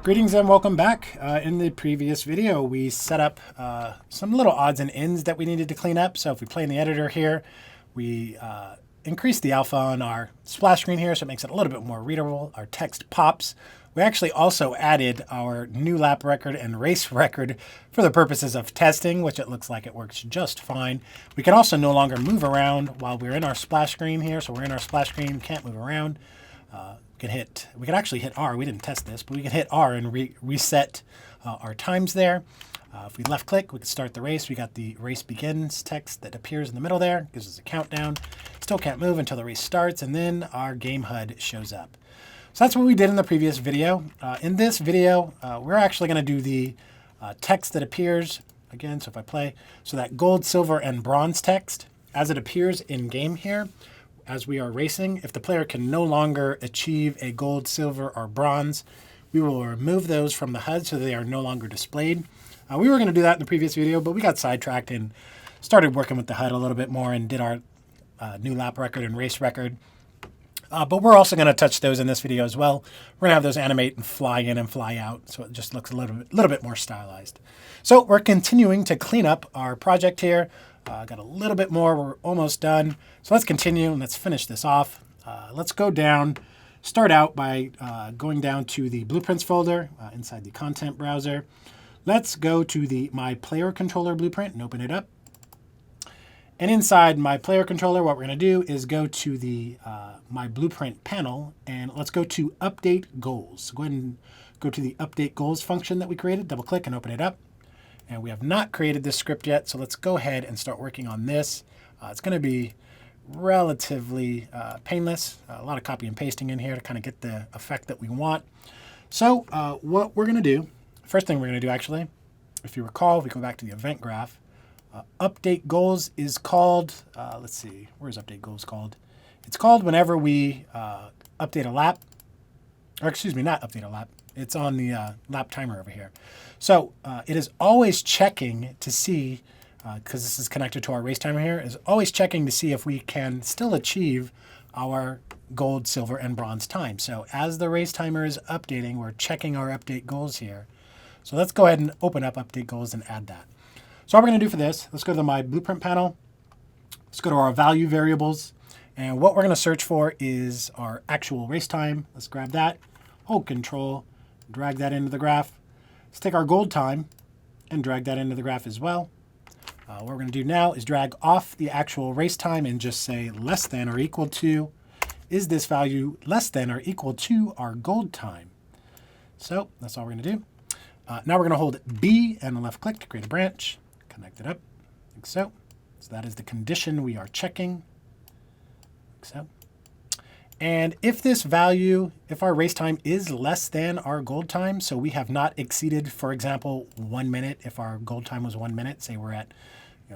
Greetings and welcome back. In the previous video, we set up some little odds and ends that we needed to clean up. So if we play in the editor here, we increased the alpha on our splash screen here, so it makes it a little bit more readable. Our text pops. We actually also added our new lap record and race record for the purposes of testing, which it looks like it works just fine. We can also no longer move around while we're in our splash screen here. So we're in our splash screen, can't move around. We could actually hit R. We didn't test this, but we can hit R and reset our times there. If we left click, we can start the race. We got the race begins text that appears in the middle there, gives us a countdown. Still can't move until the race starts, and then our game HUD shows up. So that's what we did in the previous video. In this video, we're actually going to do the text that appears again. So if I play, so that gold, silver, and bronze text as it appears in game here. As we are racing, if the player can no longer achieve a gold, silver, or bronze, we will remove those from the HUD so they are no longer displayed. We were going to do that in the previous video, but we got sidetracked and started working with the HUD a little bit more and did our new lap record and race record. But we're also going to touch those in this video as well. We're going to have those animate and fly in and fly out, so it just looks a little bit more stylized. So we're continuing to clean up our project here. Got a little bit more. We're almost done. So let's continue and let's finish this off. Let's go down. Start out by going down to the blueprints folder inside the content browser. Let's go to the My Player Controller blueprint and open it up. And inside My Player Controller, what we're going to do is go to the My Blueprint panel and let's go to Update Goals. So go ahead and go to the Update Goals function that we created. Double click and open it up. And we have not created this script yet, so let's go ahead and start working on this. It's going to be relatively painless. A lot of copy and pasting in here to kind of get the effect that we want. So what we're going to do, first thing we're going to do actually, if you recall, if we go back to the event graph, update goals is called, let's see, where's update goals called? It's called whenever we update a lap, or excuse me, not update a lap. It's on the lap timer over here. So it is always checking to see, because this is connected to our race timer here, is always checking to see if we can still achieve our gold, silver, and bronze time. So as the race timer is updating, we're checking our update goals here. So let's go ahead and open up update goals and add that. So what we're going to do for this, let's go to My Blueprint panel. Let's go to our value variables. And what we're going to search for is our actual race time. Let's grab that, hold Control, drag that into the graph. Let's take our gold time and drag that into the graph as well. What we're going to do now is drag off the actual race time and just say less than or equal to, is this value less than or equal to our gold time? So that's all we're going to do. Now we're going to hold B and left click to create a branch, connect it up like so. So that is the condition we are checking, like so. And if this value, if our race time is less than our gold time, so we have not exceeded, for example, 1 minute. If our gold time was 1 minute, say we're at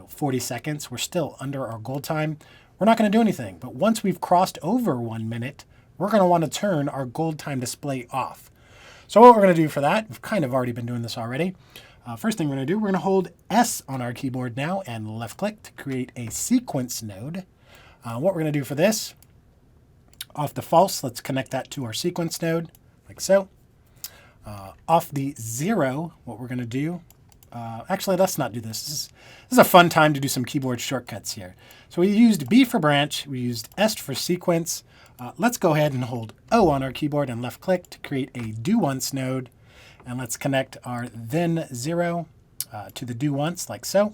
40 seconds, we're still under our gold time. We're not going to do anything. But once we've crossed over 1 minute, we're going to want to turn our gold time display off. So what we're going to do for that, we've kind of already been doing this already. First thing we're going to do, we're going to hold S on our keyboard now and left click to create a sequence node. What we're going to do for this, off the false, let's connect that to our sequence node, like so. Off the 0, what we're going to do, actually, let's not do this. This is a fun time to do some keyboard shortcuts here. So we used B for branch, we used S for sequence. Let's go ahead and hold O on our keyboard and left click to create a do once node. And let's connect our then 0 to the do once, like so.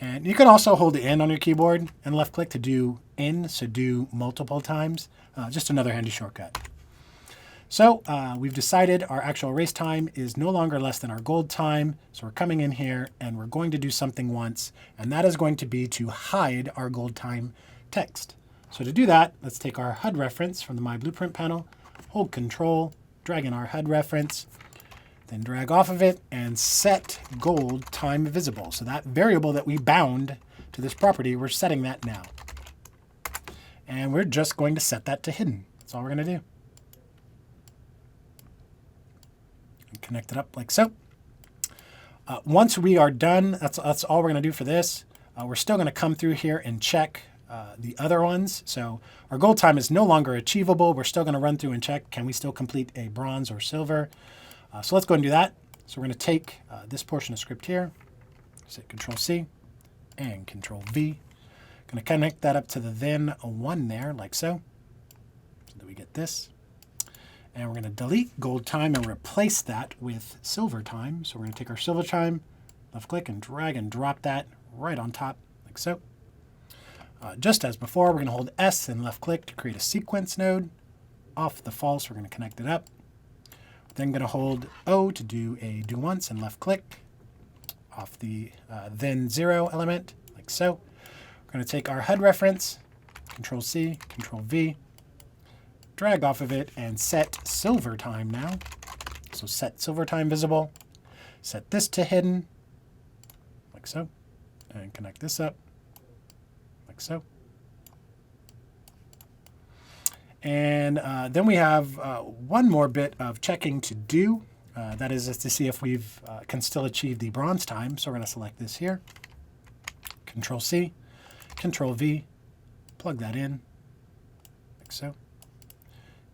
And you can also hold N on your keyboard and left click to do N, so do multiple times. Just another handy shortcut. So we've decided our actual race time is no longer less than our gold time. So we're coming in here and we're going to do something once, and that is going to be to hide our gold time text. So to do that, let's take our HUD reference from the My Blueprint panel, hold Control, drag in our HUD reference, then drag off of it and set gold time visible. So that variable that we bound to this property, we're setting that now. And we're just going to set that to hidden. That's all we're going to do. And connect it up like so. Once we are done, that's all we're going to do for this. We're still going to come through here and check the other ones. So our gold time is no longer achievable. We're still going to run through and check, can we still complete a bronze or silver? So let's go and do that. So we're going to take this portion of script here, hit Control-C and Control-V. Going to connect that up to the then 1 there, like so that we get this. And we're going to delete gold time and replace that with silver time. So we're going to take our silver time, left-click, and drag and drop that right on top, like so. Just as before, we're going to hold S and left-click to create a sequence node. Off the false, we're going to connect it up. Then going to hold O to do a do once and left-click off the then 0 element, like so. We're going to take our HUD reference, Control-C, Control-V, drag off of it, and set silver time now. So set silver time visible. Set this to hidden, like so, and connect this up, like so. And then we have one more bit of checking to do. That is to see if we can still achieve the bronze time. So we're going to select this here. Control-C, Control-V, plug that in, like so.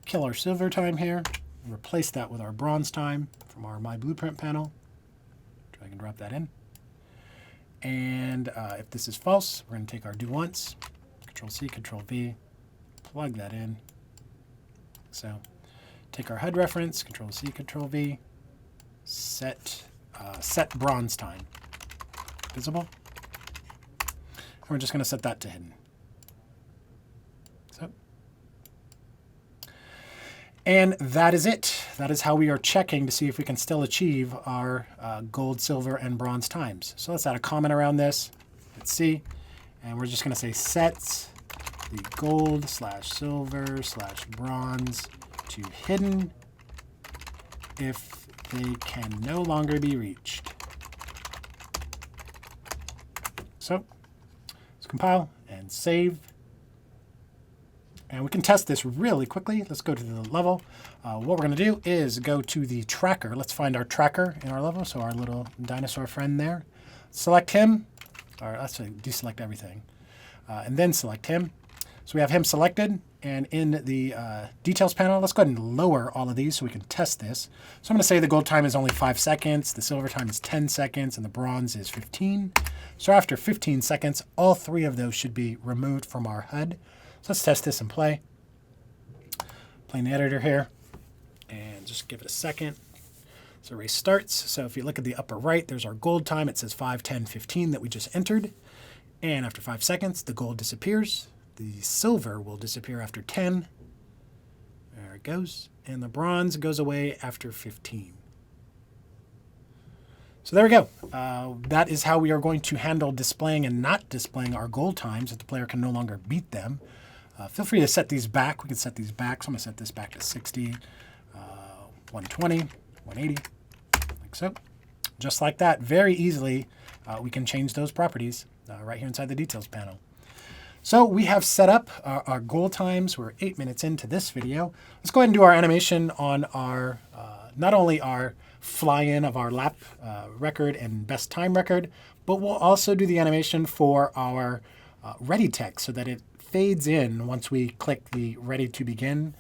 Kill our silver time here. Replace that with our bronze time from our My Blueprint panel. Drag and drop that in. And if this is false, we're going to take our do once, Control-C, Control-V, plug that in. So take our HUD reference, Control-C, Control-V, set bronze time visible. And we're just going to set that to hidden. So, and that is it. That is how we are checking to see if we can still achieve our gold, silver, and bronze times. So let's add a comment around this. Let's see. And we're just going to say set the gold / silver / bronze to hidden if they can no longer be reached. So let's compile and save. And we can test this really quickly. Let's go to the level. What we're going to do is go to the tracker. Let's find our tracker in our level. So our little dinosaur friend there. Select him, or let's say deselect everything, and then select him. So we have him selected, and in the details panel, let's go ahead and lower all of these so we can test this. So I'm going to say the gold time is only 5 seconds, the silver time is 10 seconds, and the bronze is 15. So after 15 seconds, all 3 of those should be removed from our HUD. So let's test this and play. Playing the editor here, and just give it a second. So race starts. So if you look at the upper right, there's our gold time. It says 5, 10, 15 that we just entered. And after 5 seconds, the gold disappears. The silver will disappear after 10. There it goes. And the bronze goes away after 15. So there we go. That is how we are going to handle displaying and not displaying our gold times if the player can no longer beat them. Feel free to set these back. We can set these back. So I'm going to set this back to 60, 120, 180, like so. Just like that, very easily, we can change those properties right here inside the details panel. So we have set up our goal times. We're 8 minutes into this video. Let's go ahead and do our animation on our, not only our fly-in of our lap record and best time record, but we'll also do the animation for our ready text so that it fades in once we click the ready to begin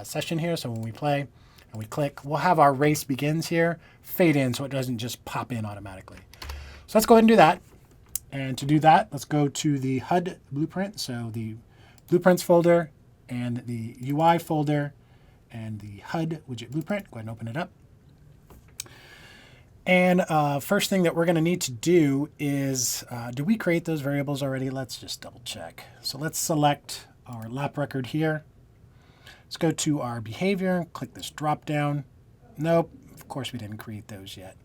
session here. So when we play and we click, we'll have our race begins here, fade in so it doesn't just pop in automatically. So let's go ahead and do that. And to do that, let's go to the HUD blueprint. So the blueprints folder and the UI folder and the HUD widget blueprint. Go ahead and open it up. And first thing that we're going to need to do is, do we create those variables already? Let's just double check. So let's select our lap record here. Let's go to our behavior, click this drop down. Nope, of course we didn't create those yet.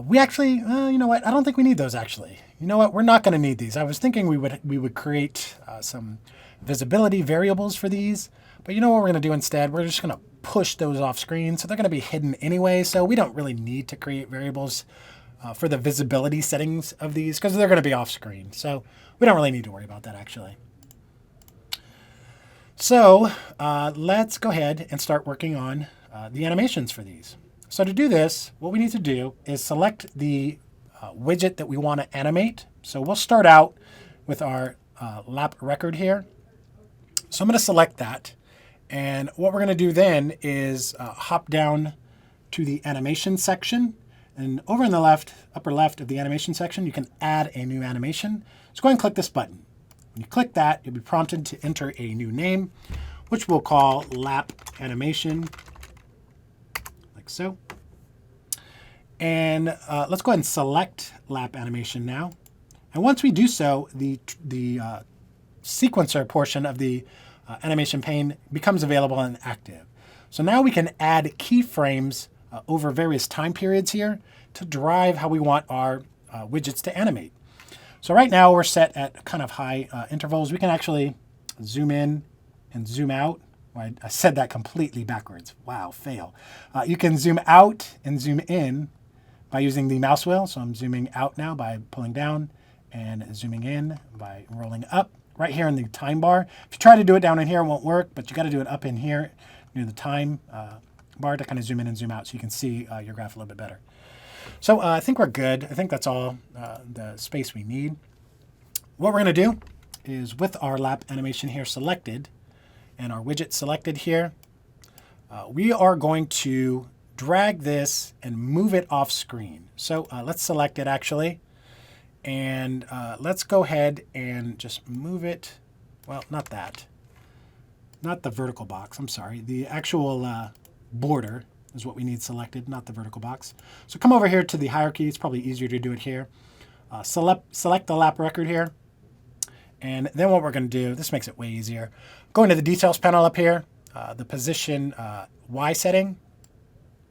We actually, you know what? I don't think we need those actually. You know what? We're not going to need these. I was thinking we would create some visibility variables for these, but you know what we're going to do instead? We're just going to push those off screen, so they're going to be hidden anyway. So we don't really need to create variables for the visibility settings of these because they're going to be off screen. So we don't really need to worry about that actually. So let's go ahead and start working on the animations for these. So to do this, what we need to do is select the widget that we want to animate. So we'll start out with our lap record here. So I'm going to select that. And what we're going to do then is hop down to the animation section. And over in the left, upper left of the animation section, you can add a new animation. So go ahead and click this button. When you click that, you'll be prompted to enter a new name, which we'll call lap animation, like so. And let's go ahead and select lap animation now. And once we do so, the sequencer portion of the animation pane becomes available and active. So now we can add keyframes over various time periods here to drive how we want our widgets to animate. So right now we're set at kind of high intervals. We can actually zoom in and zoom out. I said that completely backwards. Wow, fail. You can zoom out and zoom in by using the mouse wheel. So I'm zooming out now by pulling down and zooming in by rolling up right here in the time bar. If you try to do it down in here, it won't work, but you got to do it up in here near the time bar to kind of zoom in and zoom out so you can see your graph a little bit better. So I think we're good. I think that's all the space we need. What we're going to do is with our lap animation here selected and our widget selected here, we are going to drag this and move it off screen. So let's select it actually. And let's go ahead and just move it. Well, not that. Not the vertical box. I'm sorry. The actual border is what we need selected, not the vertical box. So come over here to the hierarchy. It's probably easier to do it here. Select the lap record here. And then what we're going to do, this makes it way easier. Go into the details panel up here. The position Y setting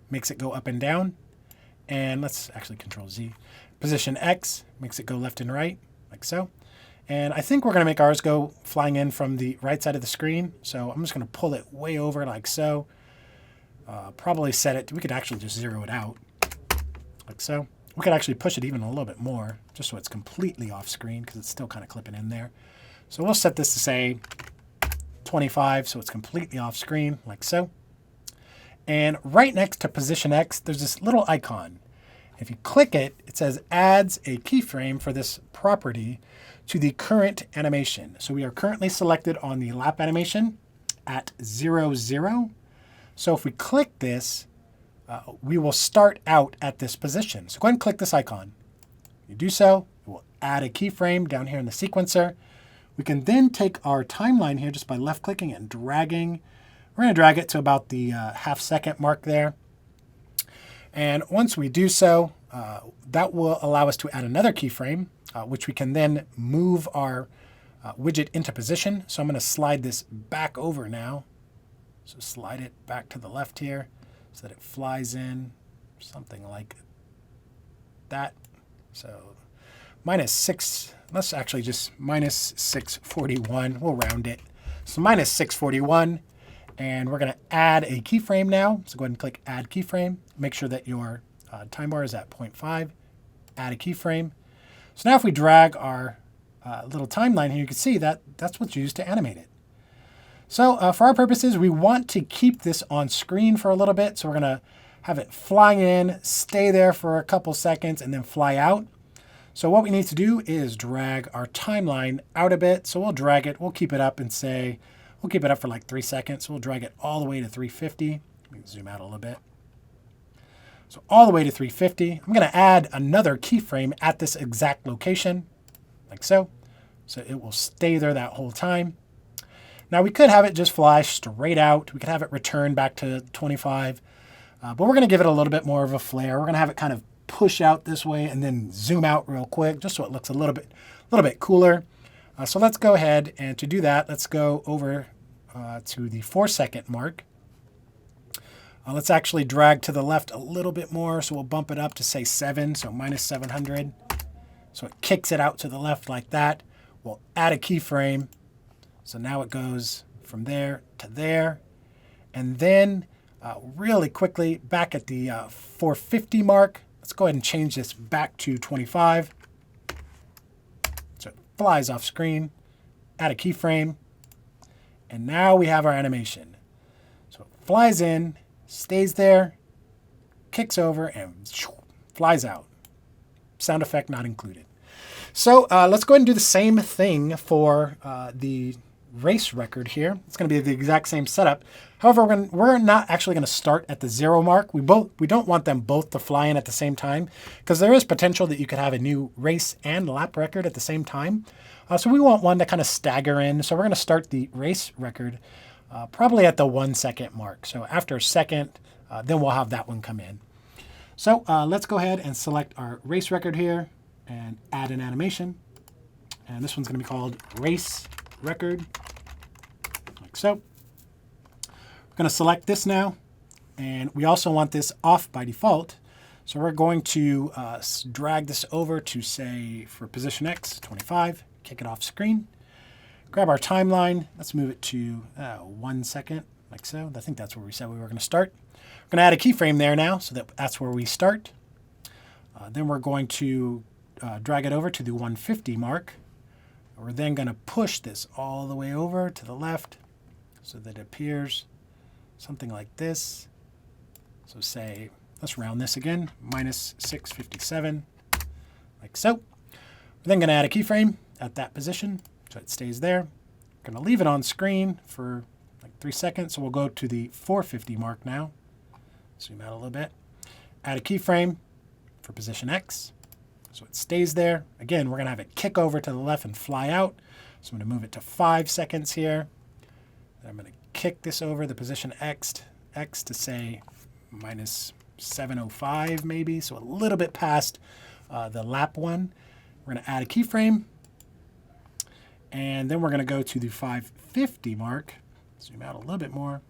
makes it go up and down. And let's actually Control Z. Position X makes it go left and right, like so. And I think we're going to make ours go flying in from the right side of the screen. So I'm just going to pull it way over like so. Probably set it, we could actually just zero it out, like so. We could actually push it even a little bit more, just so it's completely off screen, because it's still kind of clipping in there. So we'll set this to say 25, so it's completely off screen, like so. And right next to position X, there's this little icon. If you click it, it says adds a keyframe for this property to the current animation. So we are currently selected on the lap animation at 0, 0. So if we click this, we will start out at this position. So go ahead and click this icon. You do so, it will add a keyframe down here in the sequencer. We can then take our timeline here just by left clicking and dragging. We're going to drag it to about the half-second mark there. And once we do so, that will allow us to add another keyframe, which we can then move our widget into position. So I'm going to slide this back over now. So slide it back to the left here so that it flies in, something like that. So -6, let's actually just -641. We'll round it. So -641. And we're going to add a keyframe now. So go ahead and click Add Keyframe. Make sure that your time bar is at 0.5. Add a keyframe. So now if we drag our little timeline here, you can see that that's what's used to animate it. So for our purposes, we want to keep this on screen for a little bit. So we're going to have it fly in, stay there for a couple seconds, and then fly out. So what we need to do is drag our timeline out a bit. So we'll drag it. We'll keep it up and say, we'll keep it up for like 3 seconds. We'll drag it all the way to 350. Let me zoom out a little bit. So all the way to 350. I'm going to add another keyframe at this exact location, like so. So it will stay there that whole time. Now we could have it just fly straight out. We could have it return back to 25. But we're going to give it a little bit more of a flare. We're going to have it kind of push out this way and then zoom out real quick, just so it looks a little bit cooler. So let's go ahead, and to do that, let's go over to the 4-second mark. Let's actually drag to the left a little bit more, so we'll bump it up to say 7, so -700. So it kicks it out to the left like that. We'll add a keyframe. So now it goes from there to there. And then really quickly back at the 450 mark, let's go ahead and change this back to 25. So it flies off screen, add a keyframe, and now we have our animation. So it flies in, stays there, kicks over, and flies out. Sound effect not included. So let's go ahead and do the same thing for the race record here. It's going to be the exact same setup. However, we're not actually going to start at the 0 mark. We don't want them both to fly in at the same time, because there is potential that you could have a new race and lap record at the same time. So we want one to kind of stagger in. So we're going to start the race record probably at the 1 second mark. So after a second, then we'll have that one come in. So let's go ahead and select our race record here and add an animation. And this one's going to be called race record, like so. We're going to select this now, and we also want this off by default. So we're going to drag this over to, say, for position X, 25, kick it off screen. Grab our timeline. Let's move it to 1 second, like so. I think that's where we said we were going to start. We're going to add a keyframe there now, so that's where we start. Then we're going to drag it over to the 150 mark. We're then going to push this all the way over to the left so that it appears something like this. So say, let's round this again, minus 657, like so. We're then going to add a keyframe at that position so it stays there. We're going to leave it on screen for like 3 seconds. So we'll go to the 450 mark now. Zoom out a little bit. Add a keyframe for position X. So it stays there. Again, we're going to have it kick over to the left and fly out. So I'm going to move it to 5 seconds here. Then I'm going to kick this over the position X to say minus 705 maybe. So a little bit past the lap one. We're going to add a keyframe. And then we're going to go to the 550 mark. Zoom out a little bit more.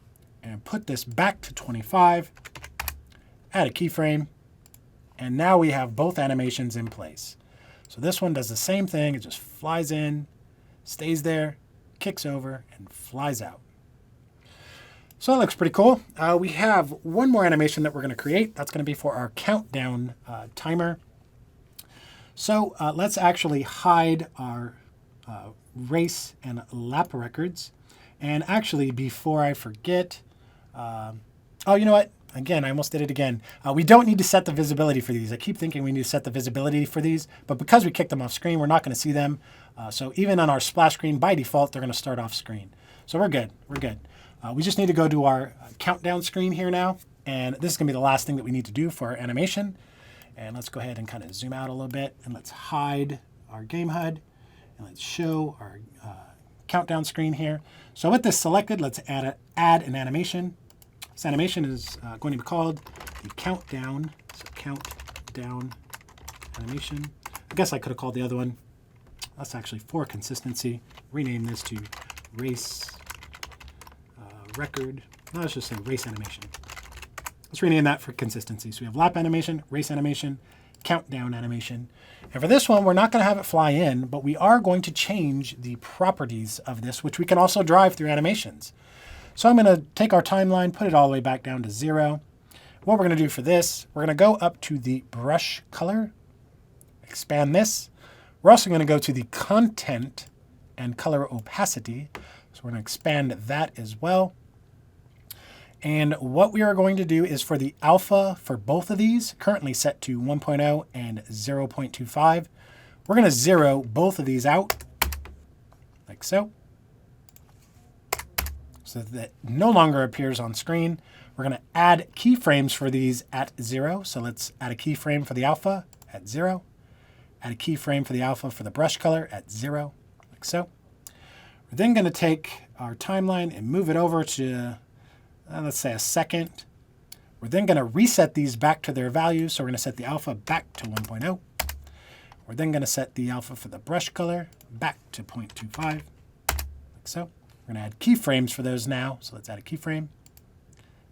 And put this back to 25. Add a keyframe. And now we have both animations in place. So this one does the same thing. It just flies in, stays there, kicks over, and flies out. So that looks pretty cool. We have one more animation that we're going to create. That's going to be for our countdown timer. So let's actually hide our race and lap records. And actually, before I forget, oh, you know what? Again, I almost did it again. We don't need to set the visibility for these. I keep thinking we need to set the visibility for these, but because we kicked them off screen, we're not going to see them. So even on our splash screen, by default, they're going to start off screen. So we're good. We're good. We just need to go to our countdown screen here now, and this is going to be the last thing that we need to do for our animation. And let's go ahead and kind of zoom out a little bit, and let's hide our game HUD, and let's show our countdown screen here. So with this selected, let's add an animation. This animation is going to be called the countdown. So countdown animation. I guess I could have called the other one. That's actually for consistency. Rename this to race record. No, let's just say race animation. Let's rename that for consistency. So we have lap animation, race animation, countdown animation. And for this one, we're not going to have it fly in, but we are going to change the properties of this, which we can also drive through animations. So I'm going to take our timeline, put it all the way back down to 0. What we're going to do for this, we're going to go up to the brush color, expand this. We're also going to go to the content and color opacity. So we're going to expand that as well. And what we are going to do is for the alpha for both of these, currently set to 1.0 and 0.25, we're going to 0 both of these out, like so. So that it no longer appears on screen. We're going to add keyframes for these at 0. So let's add a keyframe for the alpha at 0. Add a keyframe for the alpha for the brush color at 0, like so. We're then going to take our timeline and move it over to, let's say, a second. We're then going to reset these back to their values. So we're going to set the alpha back to 1.0. We're then going to set the alpha for the brush color back to 0.25, like so. We're going to add keyframes for those now. So let's add a keyframe.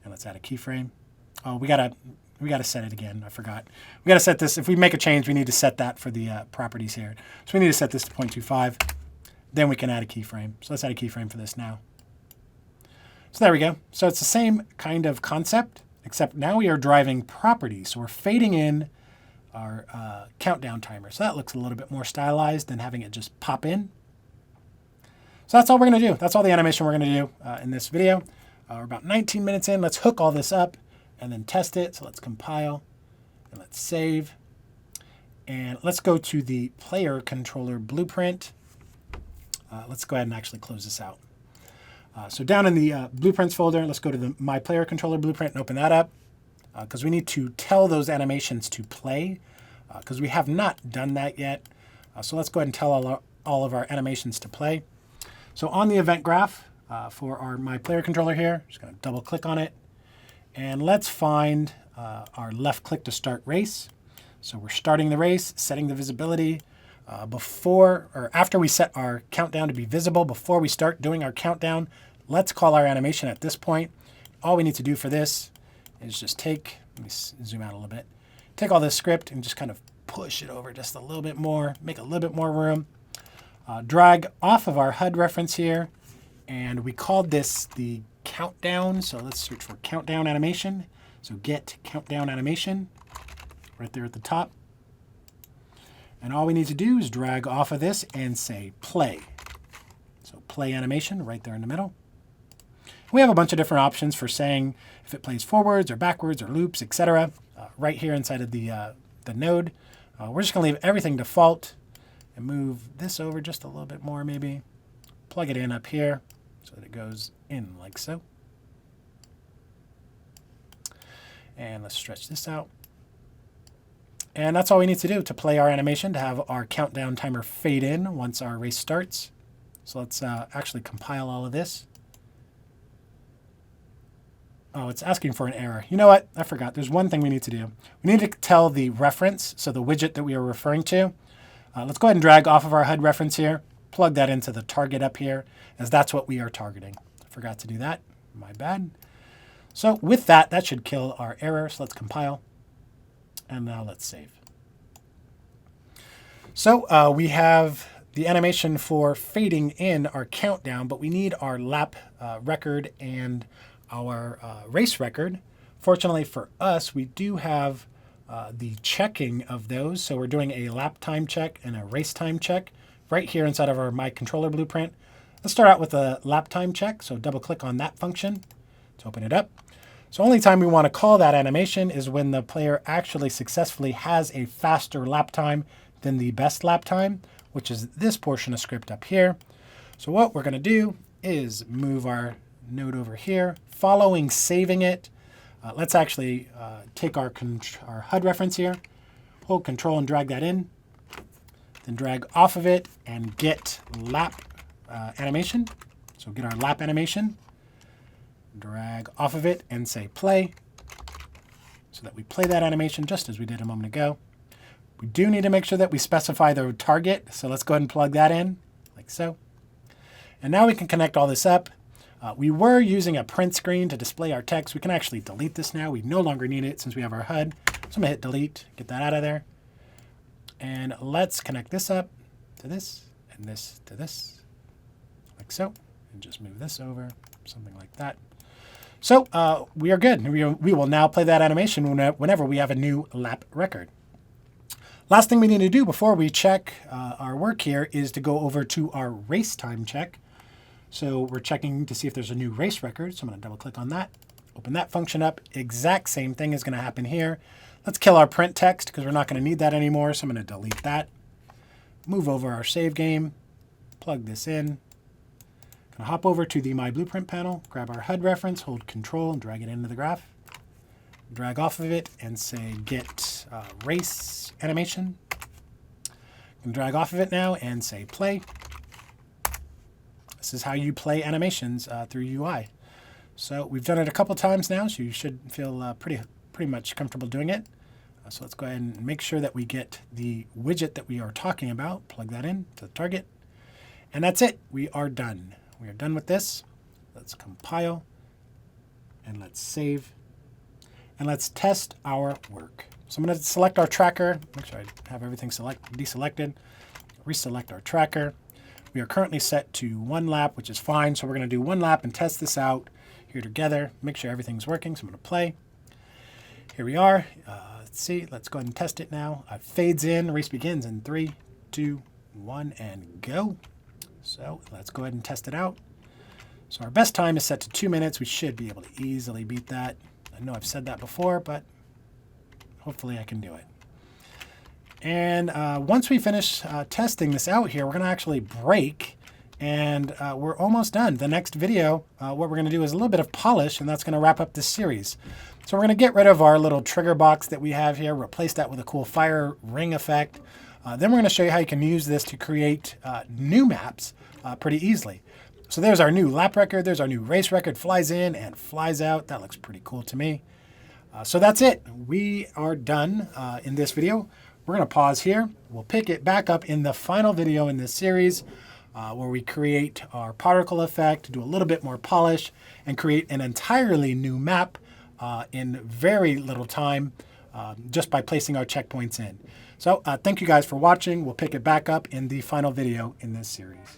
And let's add a keyframe. Oh, we gotta set it again. I forgot. We gotta set this. If we make a change, we need to set that for the properties here. So we need to set this to 0.25. Then we can add a keyframe. So let's add a keyframe for this now. So there we go. So it's the same kind of concept, except now we are driving properties. So we're fading in our countdown timer. So that looks a little bit more stylized than having it just pop in. So that's all we're going to do. That's all the animation we're going to do in this video. We're about 19 minutes in. Let's hook all this up and then test it. So let's compile and let's save. And let's go to the player controller blueprint. Let's go ahead and actually close this out. So down in the blueprints folder, let's go to the My Player Controller blueprint and open that up because we need to tell those animations to play because we have not done that yet. So let's go ahead and tell all of our animations to play. So on the event graph for our My Player Controller here, just going to double click on it. And let's find our left click to start race. So we're starting the race, setting the visibility. Before or after we set our countdown to be visible, before we start doing our countdown, let's call our animation at this point. All we need to do for this is just take, let me zoom out a little bit, take all this script and just kind of push it over just a little bit more, make a little bit more room. Drag off of our HUD reference here, and we called this the countdown. So let's search for countdown animation. So get countdown animation right there at the top. And all we need to do is drag off of this and say play. So play animation right there in the middle. We have a bunch of different options for saying if it plays forwards or backwards or loops, etc. Right here inside of the node. We're just going to leave everything default and move this over just a little bit more maybe. Plug it in up here so that it goes in like so. And let's stretch this out. And that's all we need to do to play our animation, to have our countdown timer fade in once our race starts. So let's actually compile all of this. Oh, it's asking for an error. You know what? I forgot. There's one thing we need to do. We need to tell the reference, so the widget that we are referring to. Let's go ahead and drag off of our HUD reference here, plug that into the target up here, as that's what we are targeting. I forgot to do that. My bad. So with that, that should kill our error. So let's compile. And now let's save. So we have the animation for fading in our countdown, but we need our lap record and our race record. Fortunately for us, we do have the checking of those. So we're doing a lap time check and a race time check right here inside of our My Controller blueprint. Let's start out with a lap time check. So double click on that function to open it up. So only time we want to call that animation is when the player actually successfully has a faster lap time than the best lap time, which is this portion of script up here. So what we're going to do is move our node over here. Following saving it, let's actually take our HUD reference here, hold Control and drag that in, then drag off of it and get lap animation. So get our lap animation. Drag off of it and say play so that we play that animation just as we did a moment ago. We do need to make sure that we specify the target. So let's go ahead and plug that in like so. And now we can connect all this up. We were using a print screen to display our text. We can actually delete this now. We no longer need it since we have our HUD. So I'm gonna hit delete, get that out of there. And let's connect this up to this and this to this like so. And just move this over, something like that. So we are good. We will now play that animation whenever we have a new lap record. Last thing we need to do before we check our work here is to go over to our race time check. So we're checking to see if there's a new race record. So I'm going to double click on that, open that function up. Exact same thing is going to happen here. Let's kill our print text because we're not going to need that anymore. So I'm going to delete that. Move over our save game, plug this in. Gonna hop over to the My Blueprint panel, grab our HUD reference, hold Control and drag it into the graph. Drag off of it and say get race animation. And drag off of it now and say play. This is how you play animations through UI. So we've done it a couple times now, so you should feel pretty much comfortable doing it. So let's go ahead and make sure that we get the widget that we are talking about, plug that in to the target. And that's it, we are done. We are done with this. Let's compile and let's save and let's test our work. So I'm going to select our tracker, make sure I have everything deselected, reselect our tracker. We are currently set to 1 lap, which is fine. So we're going to do 1 lap and test this out here together, make sure everything's working. So I'm going to play. Here we are. Let's see. Let's go ahead and test it now. It fades in. Race begins in 3, 2, 1, and go. So let's go ahead and test it out. So our best time is set to 2 minutes. We should be able to easily beat that. I know I've said that before, but hopefully I can do it. And once we finish testing this out here, we're going to actually break And we're almost done. The next video, what we're going to do is a little bit of polish, and that's going to wrap up this series. So we're going to get rid of our little trigger box that we have here, replace that with a cool fire ring effect. Then we're going to show you how you can use this to create new maps pretty easily. So there's our new lap record. There's our new race record. Flies in and flies out. That looks pretty cool to me. So that's it. We are done in this video. We're going to pause here. We'll pick it back up in the final video in this series where we create our particle effect, do a little bit more polish, and create an entirely new map in very little time just by placing our checkpoints in. So thank you guys for watching. We'll pick it back up in the final video in this series.